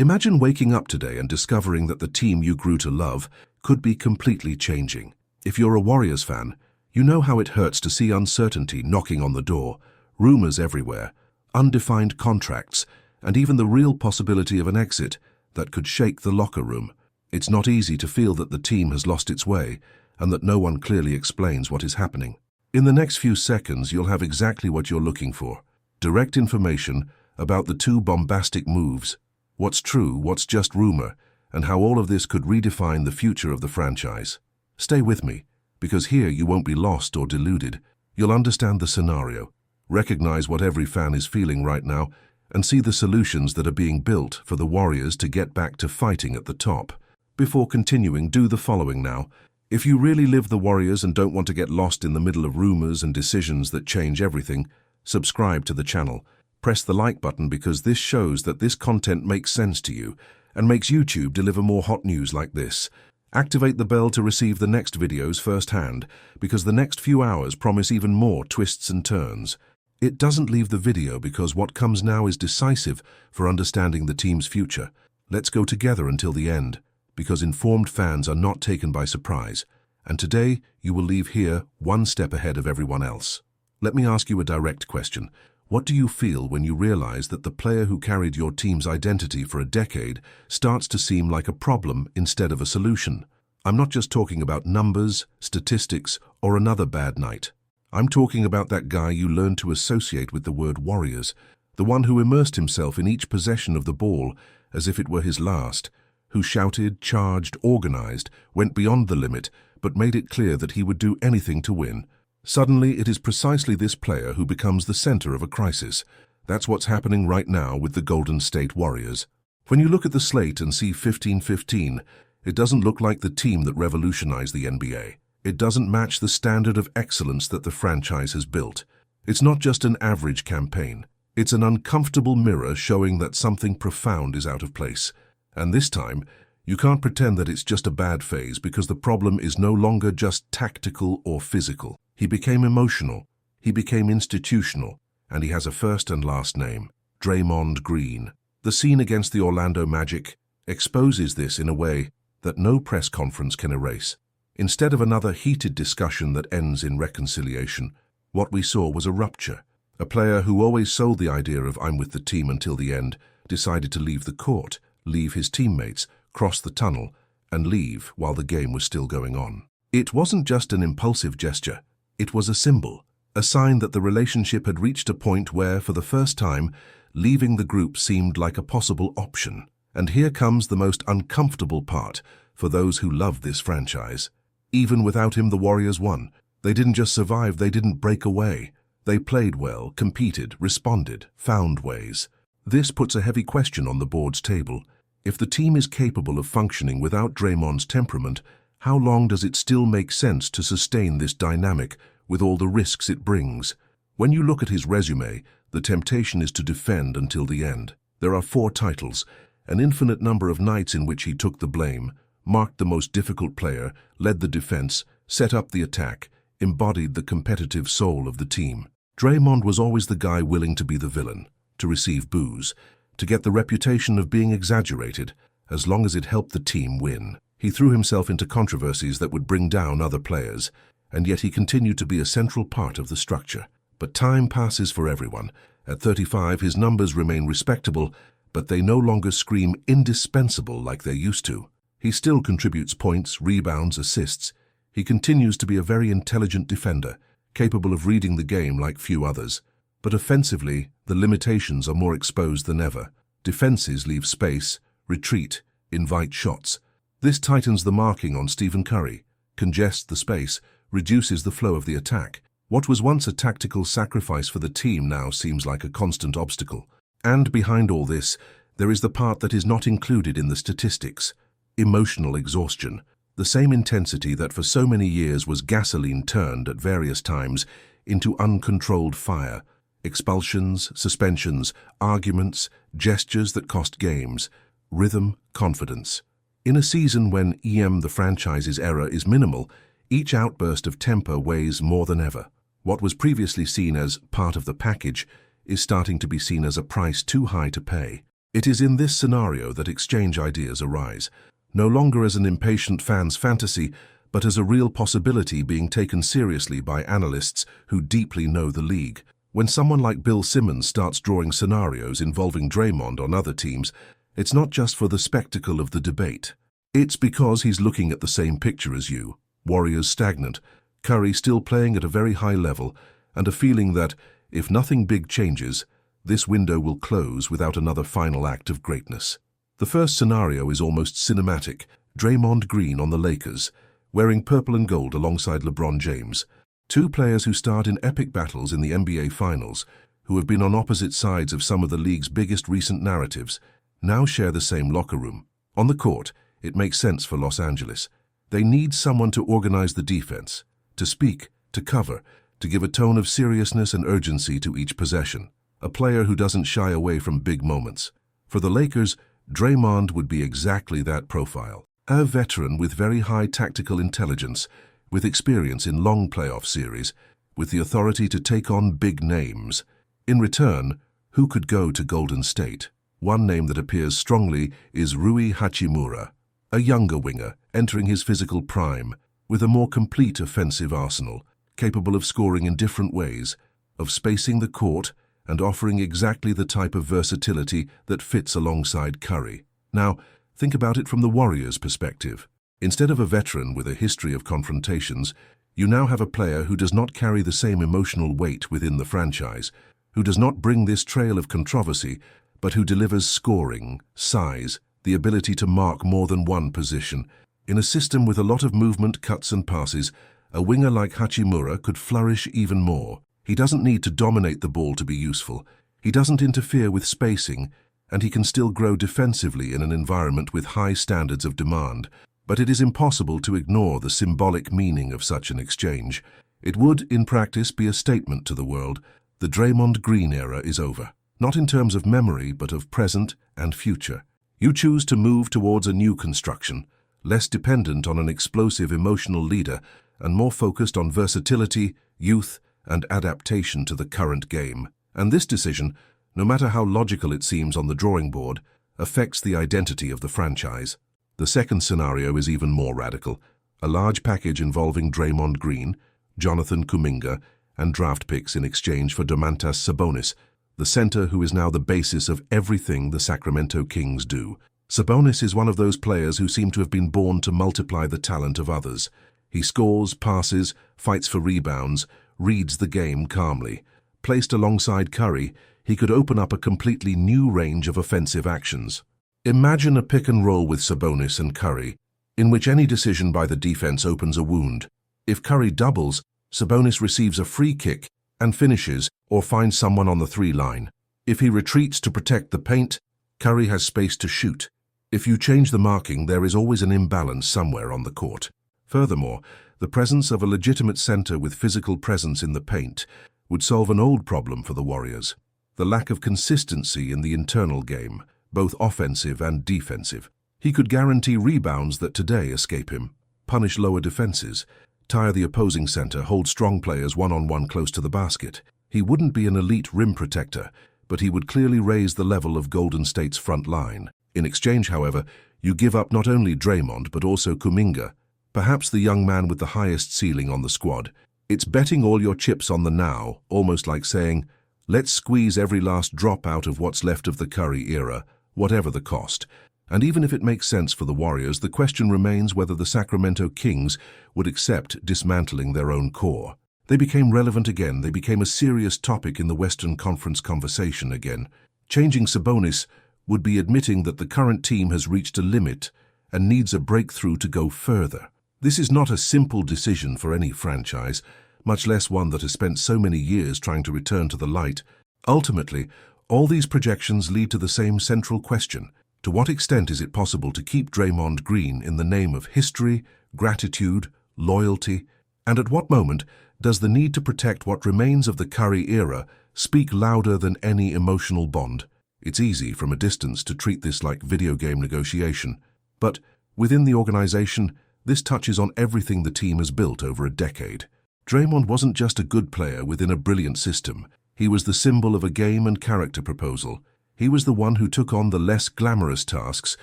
Imagine waking up today and discovering that the team you grew to love could be completely changing. If you're a Warriors fan, you know how it hurts to see uncertainty knocking on the door, rumors everywhere, undefined contracts, and even the real possibility of an exit that could shake the locker room. It's not easy to feel that the team has lost its way and that no one clearly explains what is happening. In the next few seconds, you'll have exactly what you're looking for. Direct information about the two bombastic moves, what's true, what's just rumor, and how all of this could redefine the future of the franchise. Stay with me, because here you won't be lost or deluded. You'll understand the scenario, recognize what every fan is feeling right now, and see the solutions that are being built for the Warriors to get back to fighting at the top. Before continuing, do the following now. If you really live the Warriors and don't want to get lost in the middle of rumors and decisions that change everything, subscribe to the channel. Press the like button because this shows that this content makes sense to you and makes YouTube deliver more hot news like this. Activate the bell to receive the next videos firsthand because the next few hours promise even more twists and turns. It doesn't leave the video because what comes now is decisive for understanding the team's future. Let's go together until the end, because informed fans are not taken by surprise, and today you will leave here one step ahead of everyone else. Let me ask you a direct question. What do you feel when you realize that the player who carried your team's identity for a decade starts to seem like a problem instead of a solution? I'm not just talking about numbers, statistics, or another bad night. I'm talking about that guy you learned to associate with the word Warriors, the one who immersed himself in each possession of the ball as if it were his last, who shouted, charged, organized, went beyond the limit, but made it clear that he would do anything to win. Suddenly, it is precisely this player who becomes the center of a crisis. That's what's happening right now with the Golden State Warriors. When you look at the slate and see 15-15, it doesn't look like the team that revolutionized the NBA. It doesn't match the standard of excellence that the franchise has built. It's not just an average campaign. It's an uncomfortable mirror showing that something profound is out of place. And this time, you can't pretend that it's just a bad phase because the problem is no longer just tactical or physical. He became emotional, he became institutional, and he has a first and last name, Draymond Green. The scene against the Orlando Magic exposes this in a way that no press conference can erase. Instead of another heated discussion that ends in reconciliation, what we saw was a rupture. A player who always sold the idea of "I'm with the team until the end" decided to leave the court, leave his teammates, cross the tunnel, and leave while the game was still going on. It wasn't just an impulsive gesture. It was a symbol, a sign that the relationship had reached a point where, for the first time, leaving the group seemed like a possible option. And here comes the most uncomfortable part for those who love this franchise. Even without him, the Warriors won. They didn't just survive, they didn't break away. They played well, competed, responded, found ways. This puts a heavy question on the board's table. If the team is capable of functioning without Draymond's temperament, how long does it still make sense to sustain this dynamic with all the risks it brings? When you look at his resume, the temptation is to defend until the end. There are 4 titles, an infinite number of nights in which he took the blame, marked the most difficult player, led the defense, set up the attack, embodied the competitive soul of the team. Draymond was always the guy willing to be the villain, to receive boos, to get the reputation of being exaggerated, as long as it helped the team win. He threw himself into controversies that would bring down other players, and yet he continued to be a central part of the structure. But time passes for everyone. At 35, his numbers remain respectable, but they no longer scream indispensable like they used to. He still contributes points, rebounds, assists. He continues to be a very intelligent defender, capable of reading the game like few others. But offensively, the limitations are more exposed than ever. Defenses leave space, retreat, invite shots. This tightens the marking on Stephen Curry, congests the space, reduces the flow of the attack. What was once a tactical sacrifice for the team now seems like a constant obstacle. And behind all this, there is the part that is not included in the statistics: emotional exhaustion. The same intensity that for so many years was gasoline turned at various times into uncontrolled fire. Expulsions, suspensions, arguments, gestures that cost games, rhythm, confidence. In a season when the franchise's error is minimal, each outburst of temper weighs more than ever. What was previously seen as part of the package is starting to be seen as a price too high to pay. It is in this scenario that exchange ideas arise, no longer as an impatient fan's fantasy, but as a real possibility being taken seriously by analysts who deeply know the league. When someone like Bill Simmons starts drawing scenarios involving Draymond on other teams, it's not just for the spectacle of the debate. It's because he's looking at the same picture as you. Warriors stagnant, Curry still playing at a very high level, and a feeling that, if nothing big changes, this window will close without another final act of greatness. The first scenario is almost cinematic. Draymond Green on the Lakers, wearing purple and gold alongside LeBron James. Two players who starred in epic battles in the NBA Finals, who have been on opposite sides of some of the league's biggest recent narratives, now share the same locker room. On the court, it makes sense for Los Angeles. They need someone to organize the defense, to speak, to cover, to give a tone of seriousness and urgency to each possession. A player who doesn't shy away from big moments. For the Lakers, Draymond would be exactly that profile. A veteran with very high tactical intelligence, with experience in long playoff series, with the authority to take on big names. In return, who could go to Golden State? One name that appears strongly is Rui Hachimura, a younger winger entering his physical prime, with a more complete offensive arsenal, capable of scoring in different ways, of spacing the court, and offering exactly the type of versatility that fits alongside Curry. Now, think about it from the Warriors' perspective. Instead of a veteran with a history of confrontations, you now have a player who does not carry the same emotional weight within the franchise, who does not bring this trail of controversy, but who delivers scoring, size, the ability to mark more than one position. In a system with a lot of movement, cuts and passes, a winger like Hachimura could flourish even more. He doesn't need to dominate the ball to be useful. He doesn't interfere with spacing, and he can still grow defensively in an environment with high standards of demand. But it is impossible to ignore the symbolic meaning of such an exchange. It would, in practice, be a statement to the world. The Draymond Green era is over, not in terms of memory, but of present and future. You choose to move towards a new construction, less dependent on an explosive emotional leader and more focused on versatility, youth, and adaptation to the current game. And this decision, no matter how logical it seems on the drawing board, affects the identity of the franchise. The second scenario is even more radical. A large package involving Draymond Green, Jonathan Kuminga, and draft picks in exchange for Domantas Sabonis, the center who is now the basis of everything the Sacramento Kings do. Sabonis is one of those players who seem to have been born to multiply the talent of others. He scores, passes, fights for rebounds, reads the game calmly. Placed alongside Curry, he could open up a completely new range of offensive actions. Imagine a pick and roll with Sabonis and Curry, in which any decision by the defense opens a wound. If Curry doubles, Sabonis receives a free kick and finishes or finds someone on the three-line. If he retreats to protect the paint, Curry has space to shoot. If you change the marking, there is always an imbalance somewhere on the court. Furthermore, the presence of a legitimate center with physical presence in the paint would solve an old problem for the Warriors: the lack of consistency in the internal game, both offensive and defensive. He could guarantee rebounds that today escape him, punish lower defenses, tire the opposing center, hold strong players one-on-one close to the basket. He wouldn't be an elite rim protector, but he would clearly raise the level of Golden State's front line. In exchange, however, you give up not only Draymond but also Kuminga, perhaps the young man with the highest ceiling on the squad. It's betting all your chips on the now, almost like saying, let's squeeze every last drop out of what's left of the Curry era, whatever the cost. And even if it makes sense for the Warriors, the question remains whether the Sacramento Kings would accept dismantling their own core. They became relevant again. They became a serious topic in the Western Conference conversation again. Changing Sabonis would be admitting that the current team has reached a limit and needs a breakthrough to go further. This is not a simple decision for any franchise, much less one that has spent so many years trying to return to the light. Ultimately, all these projections lead to the same central question: to what extent is it possible to keep Draymond Green in the name of history, gratitude, loyalty, and at what moment does the need to protect what remains of the Curry era speak louder than any emotional bond? It's easy from a distance to treat this like video game negotiation, but within the organization, this touches on everything the team has built over a decade. Draymond wasn't just a good player within a brilliant system. He was the symbol of a game and character proposal. He was the one who took on the less glamorous tasks,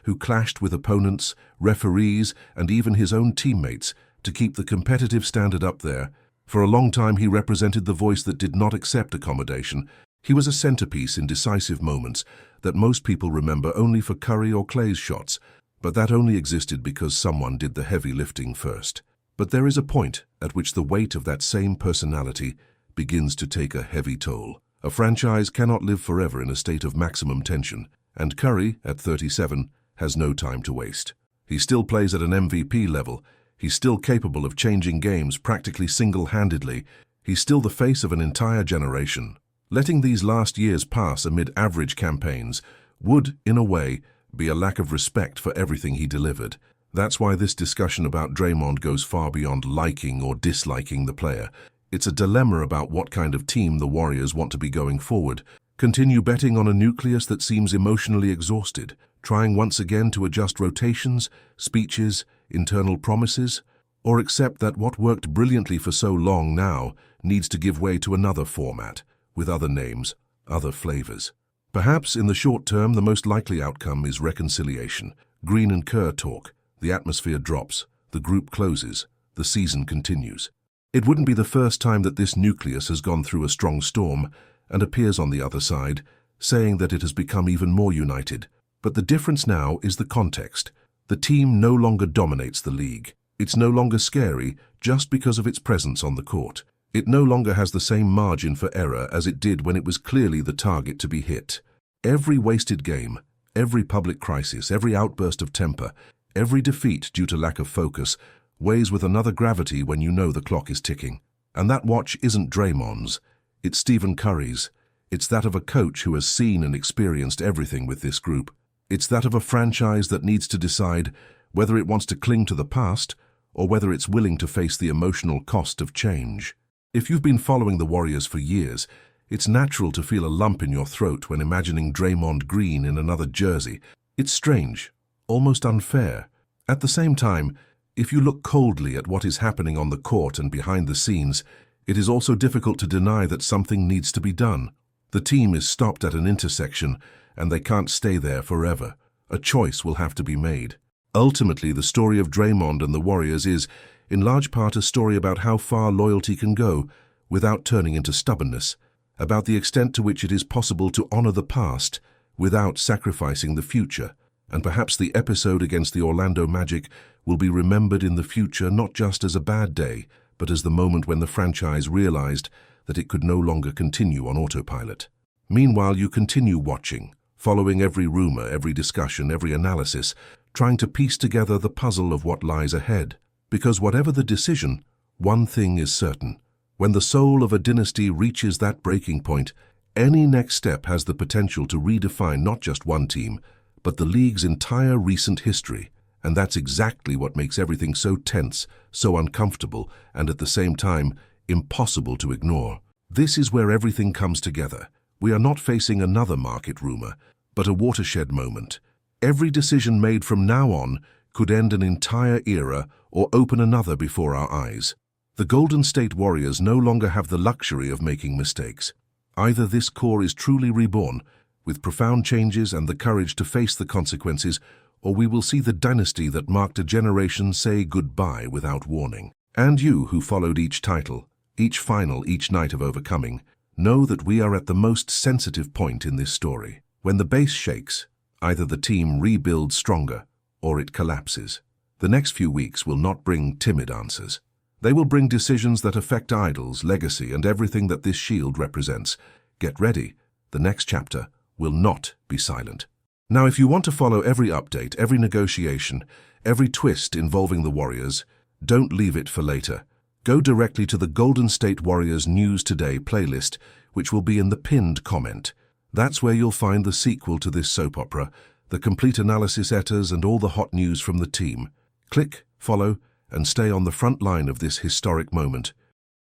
who clashed with opponents, referees, and even his own teammates to keep the competitive standard up there. For a long time he represented the voice that did not accept accommodation. He was a centerpiece in decisive moments that most people remember only for Curry or Clay's shots, but that only existed because someone did the heavy lifting first. But there is a point at which the weight of that same personality begins to take a heavy toll. A franchise cannot live forever in a state of maximum tension, and Curry, at 37, has no time to waste. He still plays at an MVP level. He's still capable of changing games practically single-handedly. He's still the face of an entire generation. Letting these last years pass amid average campaigns would, in a way, be a lack of respect for everything he delivered. That's why this discussion about Draymond goes far beyond liking or disliking the player. It's a dilemma about what kind of team the Warriors want to be going forward. Continue betting on a nucleus that seems emotionally exhausted, trying once again to adjust rotations, speeches, internal promises, or accept that what worked brilliantly for so long now needs to give way to another format, with other names, other flavors. Perhaps in the short term, the most likely outcome is reconciliation. Green and Kerr talk, the atmosphere drops, the group closes, the season continues. It wouldn't be the first time that this nucleus has gone through a strong storm and appears on the other side, saying that it has become even more united. But the difference now is the context. The team no longer dominates the league. It's no longer scary just because of its presence on the court. It no longer has the same margin for error as it did when it was clearly the target to be hit. Every wasted game, every public crisis, every outburst of temper, every defeat due to lack of focus weighs with another gravity when you know the clock is ticking. And that watch isn't Draymond's, it's Stephen Curry's. It's that of a coach who has seen and experienced everything with this group. It's that of a franchise that needs to decide whether it wants to cling to the past or whether it's willing to face the emotional cost of change. If you've been following the Warriors for years, it's natural to feel a lump in your throat when imagining Draymond Green in another jersey. It's strange, almost unfair. At the same time, if you look coldly at what is happening on the court and behind the scenes, it is also difficult to deny that something needs to be done. The team is stopped at an intersection, and they can't stay there forever. A choice will have to be made. Ultimately, the story of Draymond and the Warriors is, in large part, a story about how far loyalty can go without turning into stubbornness, about the extent to which it is possible to honor the past without sacrificing the future. And perhaps the episode against the Orlando Magic will be remembered in the future not just as a bad day, but as the moment when the franchise realized that it could no longer continue on autopilot. Meanwhile, you continue watching, following every rumor, every discussion, every analysis, trying to piece together the puzzle of what lies ahead. Because whatever the decision, one thing is certain. When the soul of a dynasty reaches that breaking point, any next step has the potential to redefine not just one team, but the league's entire recent history. And that's exactly what makes everything so tense, so uncomfortable, and at the same time, impossible to ignore. This is where everything comes together. We are not facing another market rumor, but a watershed moment. Every decision made from now on could end an entire era or open another before our eyes. The Golden State Warriors no longer have the luxury of making mistakes. Either this core is truly reborn, with profound changes and the courage to face the consequences, or we will see the dynasty that marked a generation say goodbye without warning. And you, who followed each title, each final, each night of overcoming, know that we are at the most sensitive point in this story. When the base shakes, either the team rebuilds stronger or it collapses. The next few weeks will not bring timid answers. They will bring decisions that affect idols, legacy, and everything that this shield represents. Get ready. The next chapter will not be silent. Now, if you want to follow every update, every negotiation, every twist involving the Warriors, don't leave it for later. Go directly to the Golden State Warriors News Today playlist, which will be in the pinned comment. That's where you'll find the sequel to this soap opera, the complete analysis etas, and all the hot news from the team. Click, follow, and stay on the front line of this historic moment.